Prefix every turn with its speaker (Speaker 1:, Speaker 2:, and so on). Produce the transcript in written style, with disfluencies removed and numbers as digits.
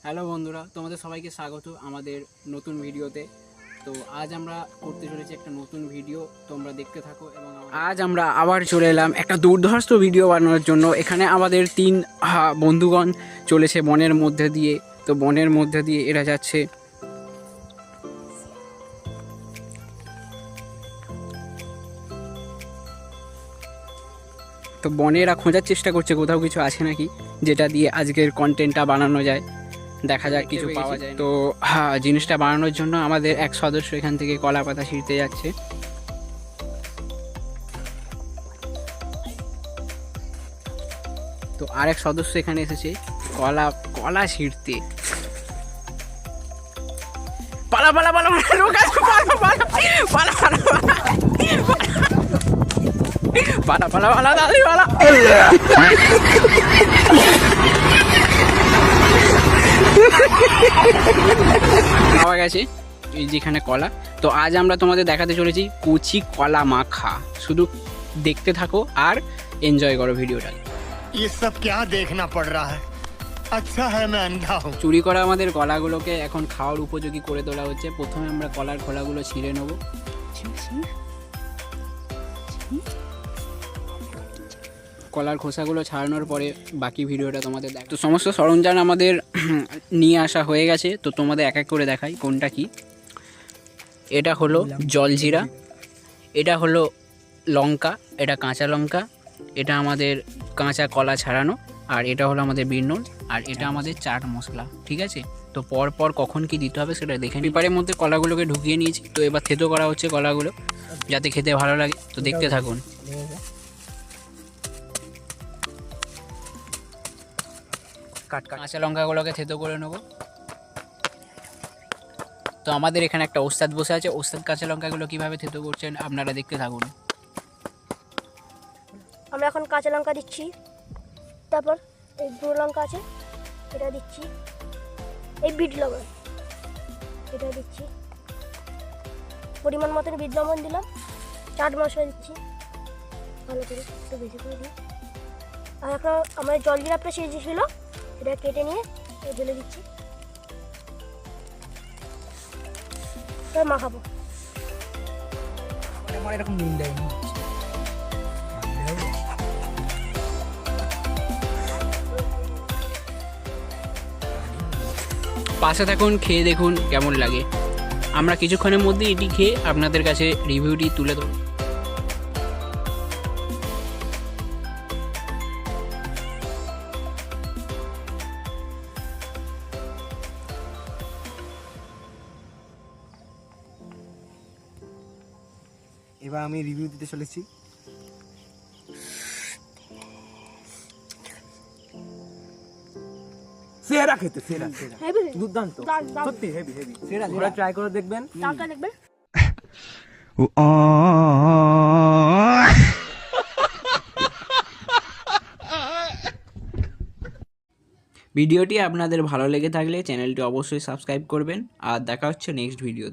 Speaker 1: Hello বন্ধুরা, তোমাদের সবাইকে স্বাগত আমাদের নতুন ভিডিওতে। তো আজ আমরা করতে চলেছি একটা নতুন ভিডিও, তোমরা দেখতে থাকো। এবং আজ আমরা আবার চলে এলাম একটা দুর্ধর্ষ ভিডিও বানানোর জন্য। এখানে আমাদের তিন বন্ধুগণ চলেছে বনের মধ্যে দিয়ে। তো বনের মধ্যে দিয়ে এরা যাচ্ছে। তো বনে এরা খোঁজার চেষ্টা করছে কোথাও কিছু আছে নাকি, যেটা দিয়ে আজকের কন্টেন্টটা বানানো যায়। দেখা যাক কিছু পাওয়া যায়। তো জিনিসটা বানানোর জন্য আমাদের এক সদস্য এখান থেকে কলা পাতা ছিঁড়তে যাচ্ছে। তো আরেক সদস্য এখানে এসেছে কলা কলা ছিঁড়তে। পালা পালা পালা পালা পালা পালা পালা পালা দাদি পালা। পাওয়া গেছে এই যেখানে কলা। তো আজ আমরা তোমাদের দেখাতে চলেছি কচি কলা মাখা। শুধু দেখতে থাকো আর এনজয় করো ভিডিওটা।
Speaker 2: ये सब क्या देखना पड़ रहा है? अच्छा है मैं अंधा हूँ।
Speaker 1: চুরি করা আমাদের কলাগুলোকে এখন খাওয়ার উপযোগী করে তোলা হচ্ছে। প্রথমে আমরা কলার খোলাগুলো ছিঁড়ে নেব। কলার খোসাগুলো ছাড়ানোর পরে বাকি ভিডিওটা তোমাদের দেখ। তো সমস্ত সরঞ্জাম আমাদের নিয়ে আসা হয়ে গেছে। তো তোমাদের এক এক করে দেখাই কোনটা কি। এটা হলো জলজিরা, এটা হলো লঙ্কা, এটা কাঁচা লঙ্কা, এটা আমাদের কাঁচা কলা ছাড়ানো, আর এটা হলো আমাদের বিট নুন, আর এটা আমাদের চাট মশলা। ঠিক আছে, তো পর পর কখন কি দিতে হবে সেটা দেখে। পেপারের মধ্যে কলাগুলোকে ঢুকিয়ে নিয়েছি। তো এবার থেতো করা হচ্ছে কলাগুলো, যাতে খেতে ভালো লাগে। তো দেখতে থাকুন। কাঁচা লঙ্কাগুলোকে থেতো করে নেবো। তো আমাদের এখানে একটা ওস্তাদ বসে আছে। ওস্তাদ কাঁচা লঙ্কাগুলো কীভাবে থেতো করছেন আপনারা দেখতে থাকুন।
Speaker 3: আমরা এখন কাঁচা লঙ্কা দিচ্ছি, তারপর এই গুঁড়ো লঙ্কা আছে এটা দিচ্ছি, এই বিট লবণ এটা দিচ্ছি, পরিমাণ মতন বিট লবণ দিলাম, চাট মশলা দিচ্ছি ভালো করে, একটু বেশি করে দিই। আর এখন আমার জলজিরাটা সেজেছিল এটা কেটে নিয়ে ঢেলে দিচ্ছি, এবার মাখাবো।
Speaker 4: এরকম নুন দেয়
Speaker 1: পাশে থাকুন, খেয়ে দেখুন কেমন লাগে। আমরা কিছুক্ষণের মধ্যে এটি খেয়ে আপনাদের কাছে রিভিউটি তুলে দেবো।
Speaker 4: এবার আমি রিভিউ দিতে চলেছি। সেরা খেতে, সেরা সেরা দুর্দান্ত, সত্যি হেভি হেভি সেরা। ঘরে ট্রাই করে দেখবেন,
Speaker 3: দেখবেন।
Speaker 1: ভিডিওটি আপনাদের ভালো লেগে থাকলে চ্যানেলটি অবশ্যই সাবস্ক্রাইব করবেন। আর দেখা হচ্ছে নেক্সট ভিডিওতে।